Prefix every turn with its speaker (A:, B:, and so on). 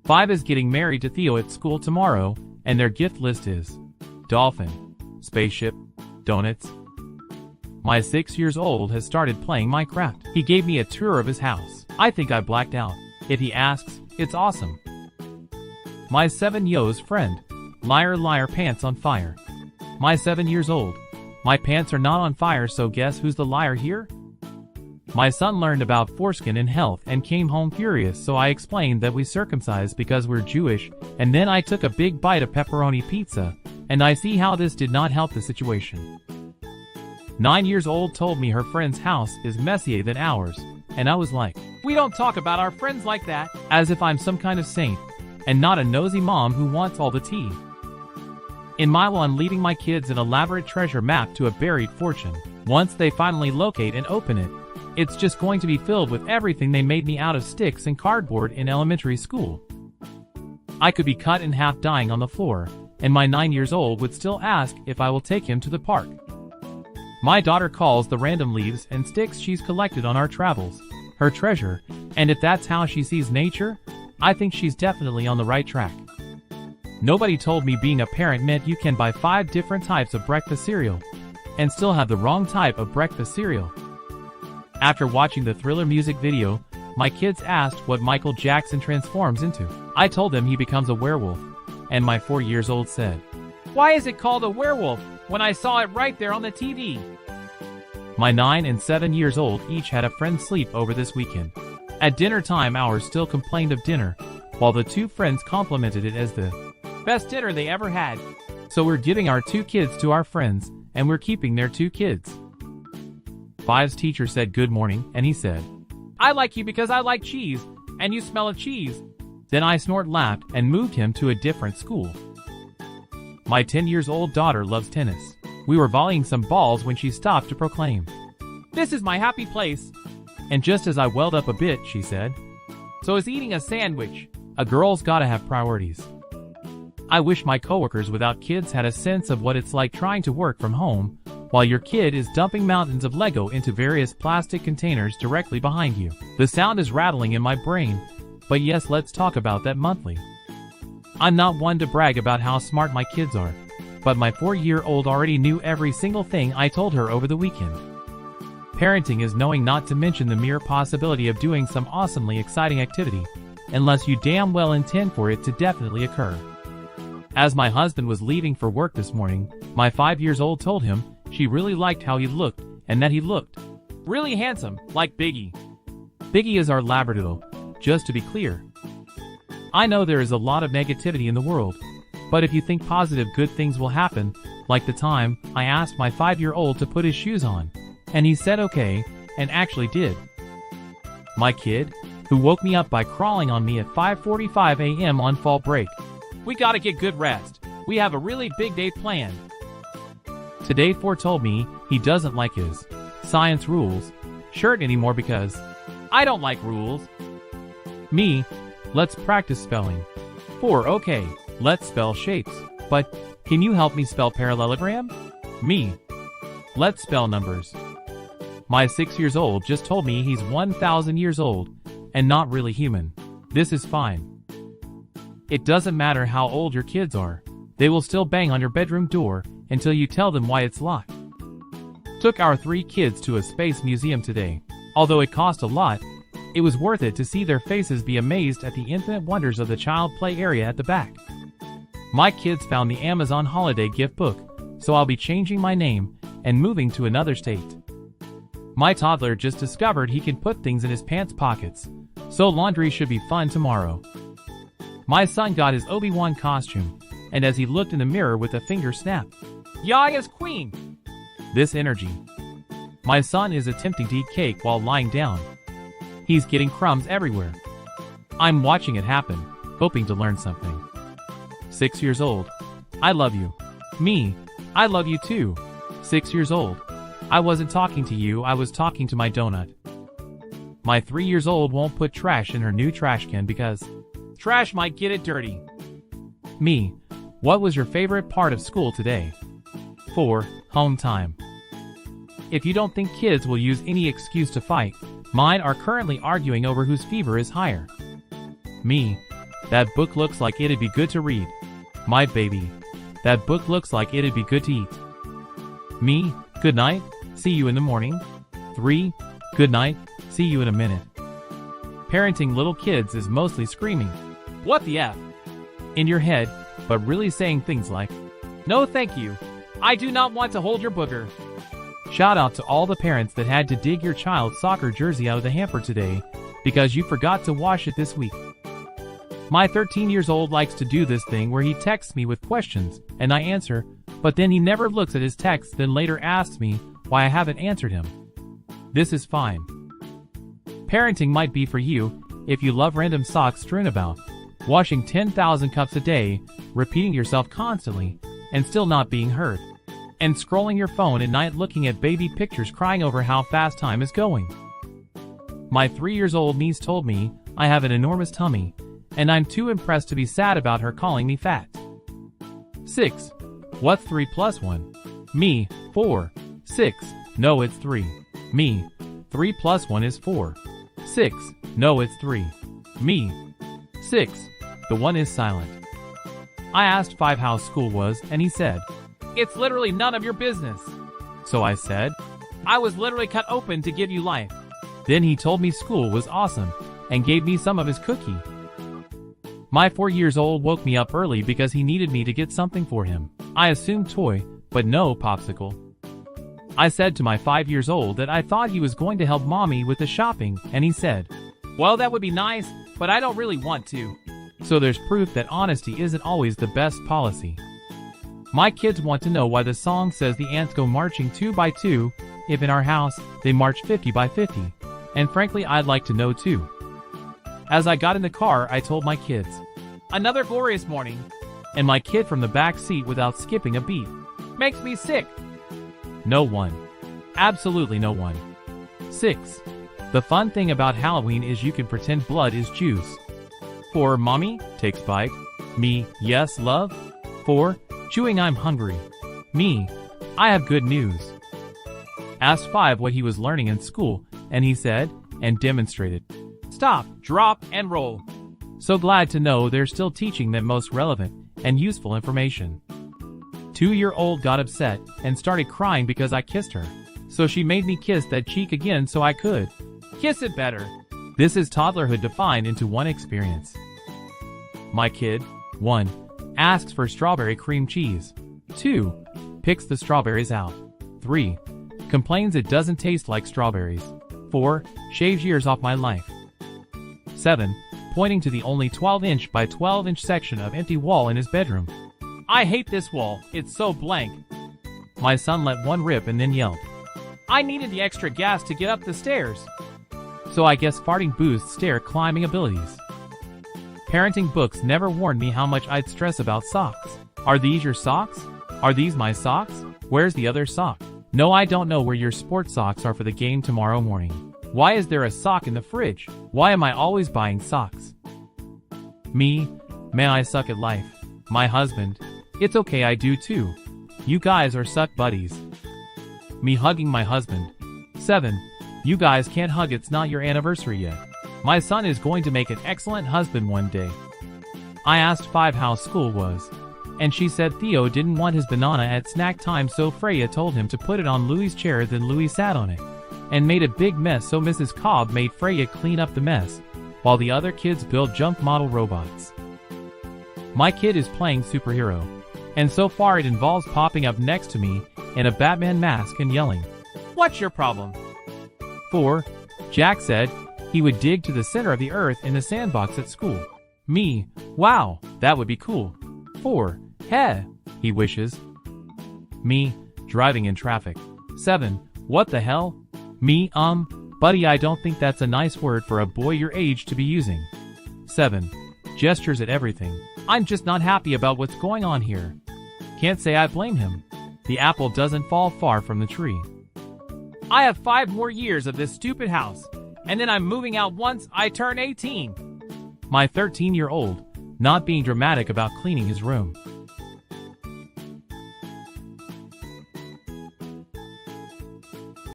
A: 5 is getting married to Theo at school tomorrow, and their gift list is dolphin, spaceship, donuts. My 6 years old has started playing Minecraft. He gave me a tour of his house. I think I blacked out. If he asks, it's awesome. My 7 yo's friend. Liar liar pants on fire. My 7 years old. My pants are not on fire, so guess who's the liar here? My son learned about foreskin and health and came home furious, so I explained that we circumcised because we're Jewish, and then I took a big bite of pepperoni pizza, and I see how this did not help the situation. 9 years old told me her friend's house is messier than ours, and I was like, we don't talk about our friends like that, as if I'm some kind of saint, and not a nosy mom who wants all the tea. In my one, leaving my kids an elaborate treasure map to a buried fortune. Once they finally locate and open it, it's just going to be filled with everything they made me out of sticks and cardboard in elementary school. I could be cut in half dying on the floor, and my 9 years old would still ask if I will take him to the park. My daughter calls the random leaves and sticks she's collected on our travels her treasure, and if that's how she sees nature, I think she's definitely on the right track. Nobody told me being a parent meant you can buy 5 different types of breakfast cereal and still have the wrong type of breakfast cereal. After watching the Thriller music video, my kids asked what Michael Jackson transforms into. I told them he becomes a werewolf, and my 4 years old said, "Why is it called a werewolf when I saw it right there on the TV?" My 9 and 7 years old each had a friend sleep over this weekend. At dinner time, ours still complained of dinner, while the 2 friends complimented it as the best dinner they ever had. So we're giving our 2 kids to our friends, and we're keeping their 2 kids. 5's teacher said good morning, and he said, "I like you because I like cheese, and you smell of cheese." Then I laughed and moved him to a different school. My 10 years old daughter loves tennis. We were volleying some balls when she stopped to proclaim, "This is my happy place." And just as I welled up a bit, she said, "So is eating a sandwich. A girl's gotta have priorities." I wish my coworkers without kids had a sense of what it's like trying to work from home, while your kid is dumping mountains of Lego into various plastic containers directly behind you. The sound is rattling in my brain, but yes, let's talk about that monthly. I'm not one to brag about how smart my kids are, but my 4-year-old already knew every single thing I told her over the weekend. Parenting is knowing not to mention the mere possibility of doing some awesomely exciting activity, unless you damn well intend for it to definitely occur. As my husband was leaving for work this morning, my 5 years old told him she really liked how he looked, and that he looked really handsome, like Biggie. Biggie is our Labradoodle, just to be clear. I know there is a lot of negativity in the world, but if you think positive, good things will happen, like the time I asked my 5-year-old to put his shoes on, and he said okay, and actually did. My kid, who woke me up by crawling on me at 5:45 a.m. on fall break. "We gotta get good rest. We have a really big day planned." Today 4 told me he doesn't like his science rules shirt anymore because I don't like rules. Me, let's practice spelling. 4, okay, let's spell shapes. But, can you help me spell parallelogram? Me, let's spell numbers. My 6 years old just told me he's 1,000 years old and not really human. This is fine. It doesn't matter how old your kids are. They will still bang on your bedroom door until you tell them why it's locked. Took our 3 kids to a space museum today. Although it cost a lot, it was worth it to see their faces be amazed at the infinite wonders of the child play area at the back. My kids found the Amazon holiday gift book, so I'll be changing my name and moving to another state. My toddler just discovered he can put things in his pants pockets, so laundry should be fun tomorrow. My son got his Obi-Wan costume, and as he looked in the mirror with a finger snap, "Yaya's queen!" This energy. My son is attempting to eat cake while lying down. He's getting crumbs everywhere. I'm watching it happen, hoping to learn something. 6 years old. I love you. Me, I love you too. 6 years old. I wasn't talking to you, I was talking to my donut. My 3 years old won't put trash in her new trash can because trash might get it dirty. Me, what was your favorite part of school today? 4, home time. If you don't think kids will use any excuse to fight, mine are currently arguing over whose fever is higher. Me, That book looks like it'd be good to read. My baby. That book looks like it'd be good to eat. Me, good night, see you in the morning. 3, good night, see you in a minute. Parenting little kids is mostly screaming, "What the F?" in your head, but really saying things like, "No thank you, I do not want to hold your booger." Shout out to all the parents that had to dig your child's soccer jersey out of the hamper today because you forgot to wash it this week. My 13 years old likes to do this thing where he texts me with questions and I answer, but then he never looks at his texts, then later asks me why I haven't answered him. This is fine. Parenting might be for you if you love random socks strewn about, washing 10,000 cups a day, repeating yourself constantly, and still not being heard, and scrolling your phone at night looking at baby pictures crying over how fast time is going. My 3-year-old niece told me I have an enormous tummy, and I'm too impressed to be sad about her calling me fat. 6. What's 3 plus 1? Me, 4. 6. No, it's 3. Me. 3 plus 1 is 4. 6. No, it's 3. Me. 6. The 1 is silent. I asked 5 how school was, and he said, "It's literally none of your business." So I said, "I was literally cut open to give you life." Then he told me school was awesome, and gave me some of his cookie. My 4-year-old woke me up early because he needed me to get something for him. I assumed toy, but no popsicle. I said to my 5-year-old that I thought he was going to help mommy with the shopping, and he said, "Well, that would be nice, but I don't really want to." So there's proof that honesty isn't always the best policy. My kids want to know why the song says the ants go marching 2 by 2, if in our house, they march 50 by 50. And frankly, I'd like to know too. As I got in the car, I told my kids, "Another glorious morning." And my kid from the back seat, without skipping a beat, "Makes me sick." No one. Absolutely no one. 6. The fun thing about Halloween is you can pretend blood is juice. 4. Mommy, takes bite. Me, yes, love. 4. Chewing, I'm hungry. Me, I have good news. Asked 5 what he was learning in school, and he said, and demonstrated, stop, drop, and roll. So glad to know they're still teaching that most relevant and useful information. 2-year-old got upset and started crying because I kissed her. So she made me kiss that cheek again so I could kiss it better. This is toddlerhood defined into one experience. My kid, 1. Asks for strawberry cream cheese. 2. Picks the strawberries out. 3. Complains it doesn't taste like strawberries. 4. Shaves years off my life. 7. Pointing to the only 12-inch by 12-inch section of empty wall in his bedroom. I hate this wall, it's so blank. My son let one rip and then yelled, I needed the extra gas to get up the stairs. So I guess farting boosts stair climbing abilities. Parenting books never warned me how much I'd stress about socks. Are these your socks? Are these my socks? Where's the other sock? No, I don't know where your sports socks are for the game tomorrow morning. Why is there a sock in the fridge? Why am I always buying socks? Me, man, I suck at life. My husband, it's okay, I do too. You guys are suck buddies. Me hugging my husband. 7. You guys can't hug, it's not your anniversary yet. My son is going to make an excellent husband one day. I asked 5 how school was, and she said Theo didn't want his banana at snack time, so Freya told him to put it on Louie's chair, then Louie sat on it and made a big mess, so Mrs. Cobb made Freya clean up the mess while the other kids build junk model robots. My kid is playing superhero, and so far it involves popping up next to me in a Batman mask and yelling, "What's your problem?" 4. Jack said he would dig to the center of the earth in the sandbox at school. Me, wow, that would be cool. 4. Heh, he wishes. Me, driving in traffic. 7. What the hell? Me, buddy, I don't think that's a nice word for a boy your age to be using. 7. Gestures at everything. I'm just not happy about what's going on here. Can't say I blame him. The apple doesn't fall far from the tree. I have 5 more years of this stupid house, and then I'm moving out once I turn 18. My 13-year-old, not being dramatic about cleaning his room.